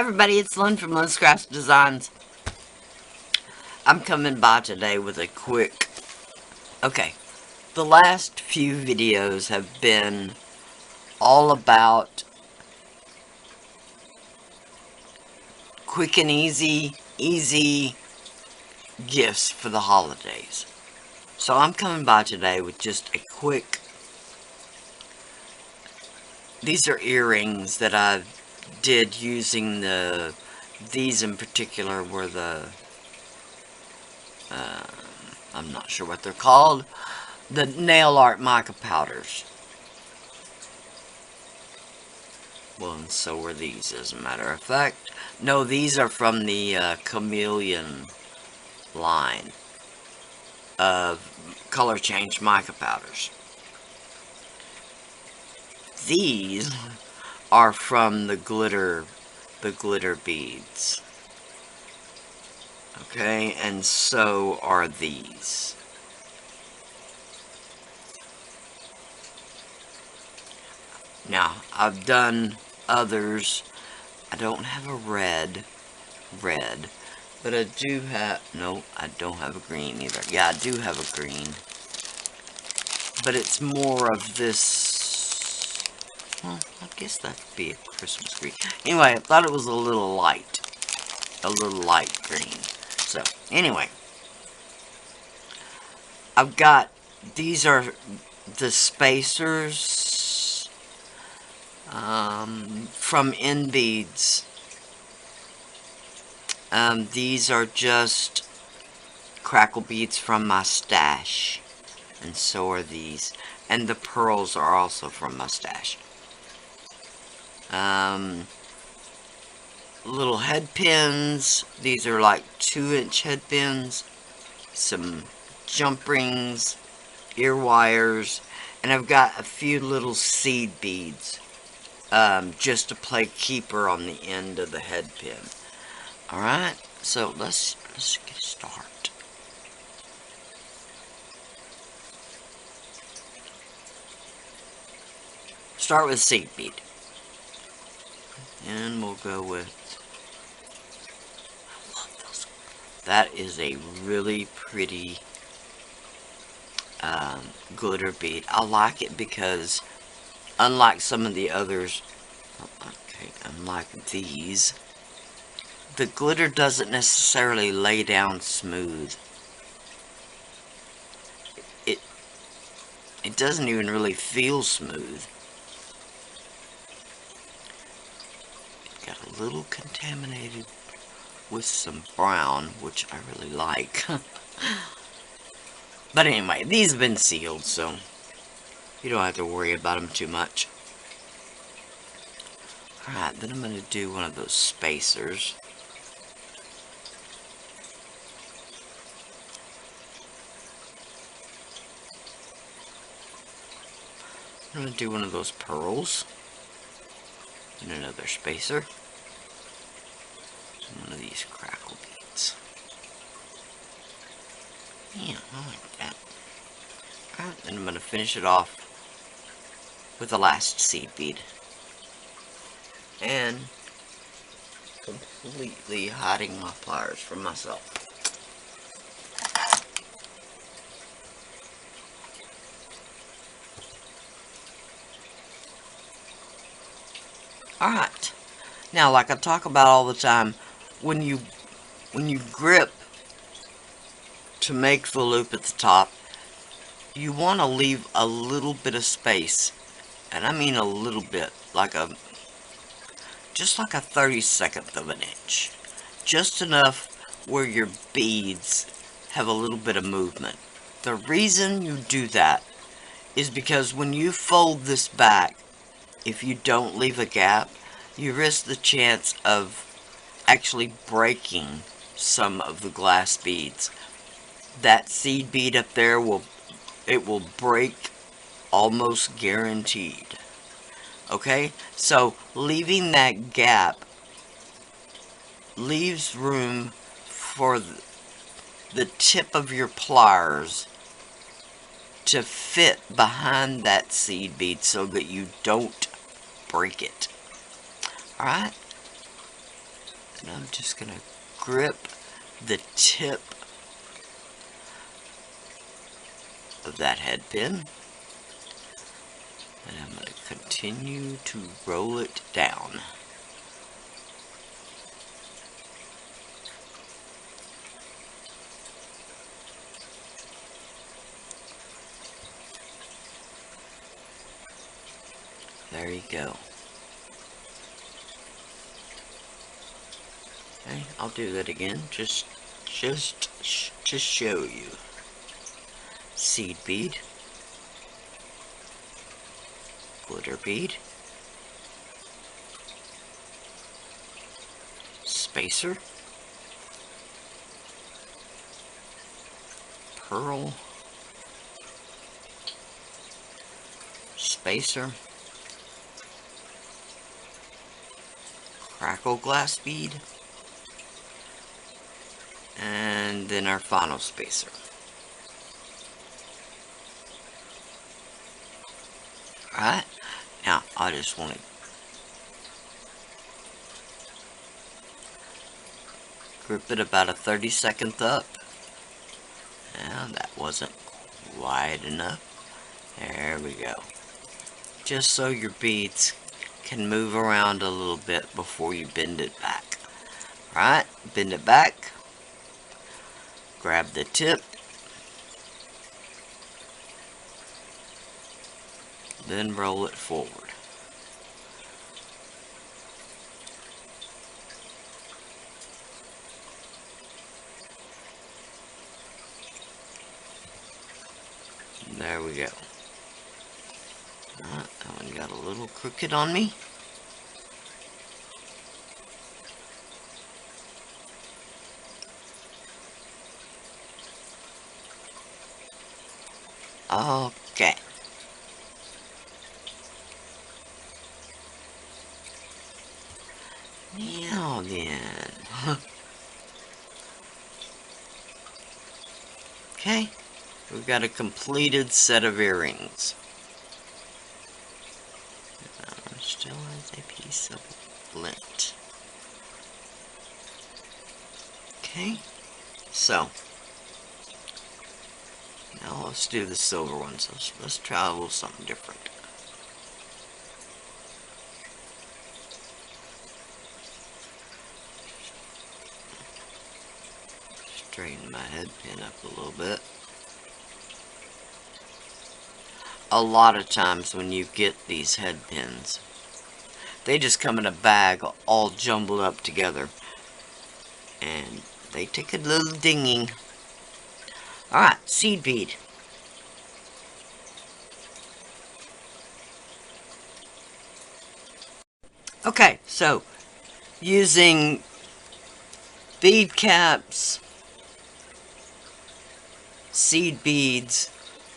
everybody, it's Lyn from Lyn's Crafts Designs. I'm coming by today with a quick... Okay, the last few videos have been all about quick and easy gifts for the holidays. So I'm coming by today with just a quick... These are earrings that I did using these in particular were the... I'm not sure what they're called. The nail art mica powders. Well, and so were these, as a matter of fact. No, these are from the Chameleon line of color change mica powders. These are from the glitter beads. Okay, and so are these. Now, I've done others. I don't have a red, but I do have, no, I don't have a green either. Yeah, I do have a green, but it's more of this, well, I guess that could be a Christmas green. Anyway, I thought it was a little light green. So, anyway, I've got, these are the spacers from Beads. These are just crackle beads from my stash, and so are these. And the pearls are also from my stash. Little head pins. These are like 2-inch head pins. Some jump rings, ear wires, and I've got a few little seed beads. Just to play keeper on the end of the head pin. Alright, so let's get a start. Start with seed bead. And we'll go with, I love those. That is a really pretty glitter bead. I like it because unlike some of the others, okay, unlike these, the glitter doesn't necessarily lay down smooth. It doesn't even really feel smooth. It got a little contaminated with some brown, which I really like. But anyway, these have been sealed, so you don't have to worry about them too much. Alright, then I'm going to do one of those spacers. I'm going to do one of those pearls. And another spacer. And one of these crackle beads. Yeah, I like that. Alright, then I'm going to finish it off with the last seed bead. And completely hiding my pliers from myself. Alright, now like I talk about all the time, when you grip to make the loop at the top, you want to leave a little bit of space, and I mean a little bit, just like a 32nd of an inch, just enough where your beads have a little bit of movement. The reason you do that is because when you fold this back, if you don't leave a gap, you risk the chance of actually breaking some of the glass beads. That seed bead up there will break almost guaranteed. Okay, so leaving that gap leaves room for the tip of your pliers to fit behind that seed bead so that you don't break it. Alright? And I'm just going to grip the tip of that head pin. And I'm going to continue to roll it down. There you go. Okay, I'll do that again, just to show you. Seed bead, glitter bead, spacer, pearl, spacer, crackle glass bead, and then our final spacer. Alright, now I just want to grip it about a 30-second up. Now that wasn't wide enough. There we go. Just so your beads can move around a little bit before you bend it back. Right, bend it back. Grab the tip. Then roll it forward. There we go. That one got a little crooked on me. Okay. Now then. Okay. We've got a completed set of earrings. Still has a piece of lint. Okay. So. Now let's do the silver ones. Let's try a little something different. Straighten my head pin up a little bit. A lot of times when you get these head pins, they just come in a bag all jumbled up together. And they take a little dinging. Alright, seed bead. Okay, so using bead caps, seed beads,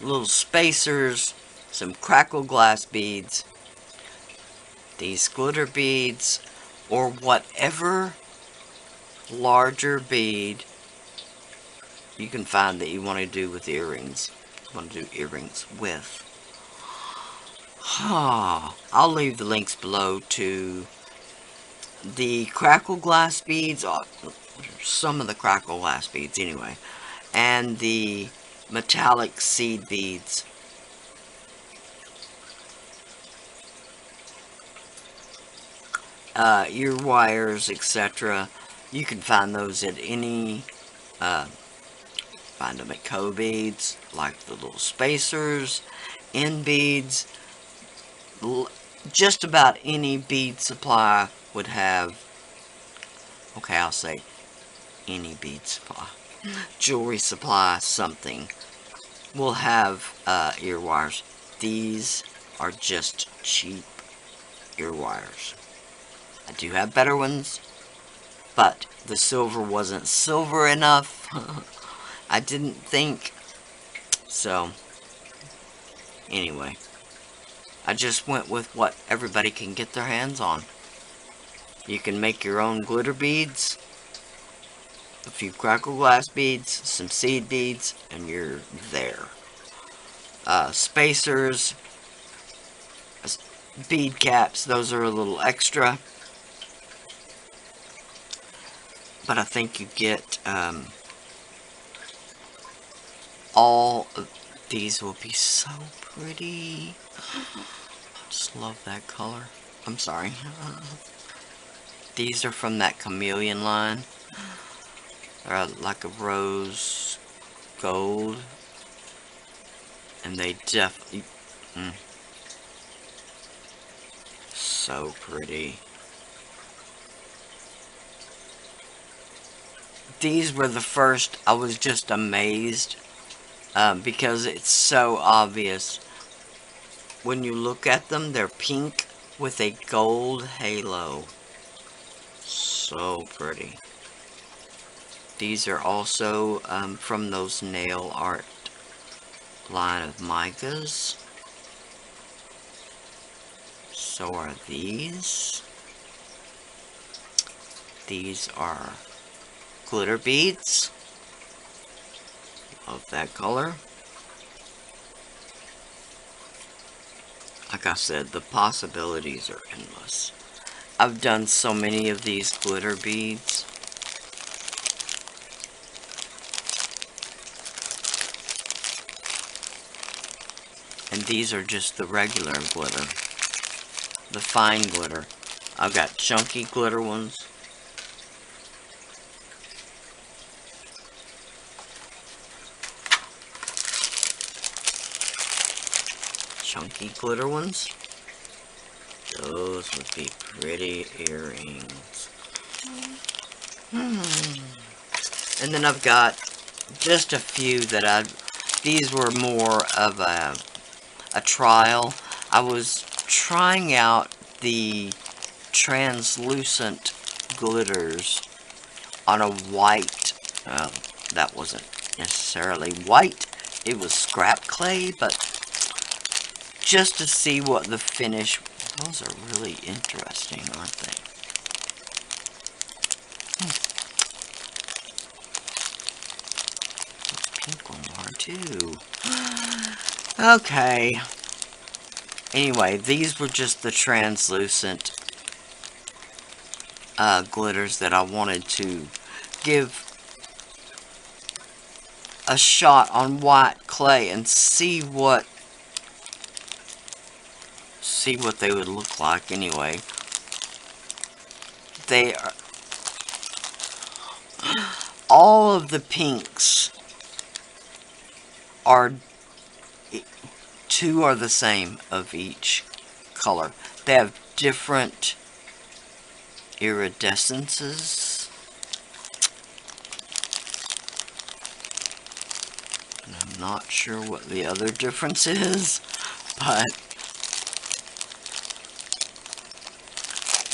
little spacers, some crackle glass beads, these glitter beads, or whatever larger bead you can find that you want to do with earrings. With. I'll leave the links below to the crackle glass beads, some of the crackle glass beads anyway, and the metallic seed beads. Ear wires, etc. You can find those at any, find them at Co-Beads, like the little spacers, end beads. Just about any bead supply would have, okay, I'll say any bead supply, jewelry supply, something, will have ear wires. These are just cheap ear wires. I do have better ones, but the silver wasn't silver enough. I didn't think. So, anyway, I just went with what everybody can get their hands on. You can make your own glitter beads, a few crackle glass beads, some seed beads, and you're there. Spacers, bead caps, those are a little extra. but I think you get all of these will be so pretty. Just love that color. I'm sorry. These are from that chameleon line. They're like a rose gold, and they definitely so pretty. These were the first. I was just amazed because it's so obvious. When you look at them, they're pink with a gold halo. So pretty. These are also from those nail art line of micas. So are these. These are glitter beads. Love that color. Like I said, the possibilities are endless. I've done so many of these glitter beads. And these are just the regular glitter. The fine glitter. I've got chunky glitter ones. Chunky glitter ones. Those would be pretty earrings. And then I've got just a few that these were more of a trial. I was trying out the translucent glitters on a white, that wasn't necessarily white, it was scrap clay, but just to see what the finish. Those are really interesting, aren't they? Those pink ones are too. Okay. Anyway, these were just the translucent glitters that I wanted to give a shot on white clay and see what they would look like. Anyway, they are all of the pinks are two are the same of each color. They have different iridescences. And I'm not sure what the other difference is, but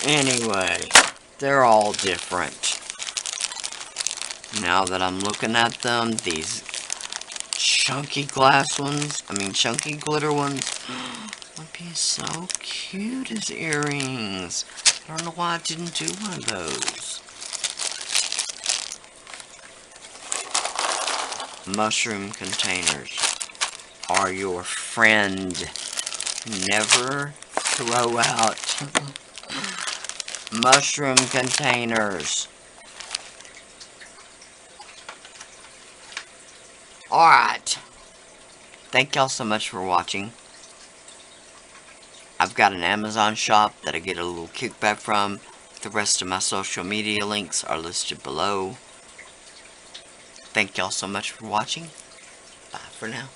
anyway, they're all different. Now that I'm looking at them, these chunky chunky glitter ones would be so cute as earrings. I don't know why I didn't do one of those. Mushroom containers are your friend. Never throw out mushroom containers. Alright. Thank y'all so much for watching. I've got an Amazon shop that I get a little kickback from. The rest of my social media links are listed below. Thank y'all so much for watching. Bye for now.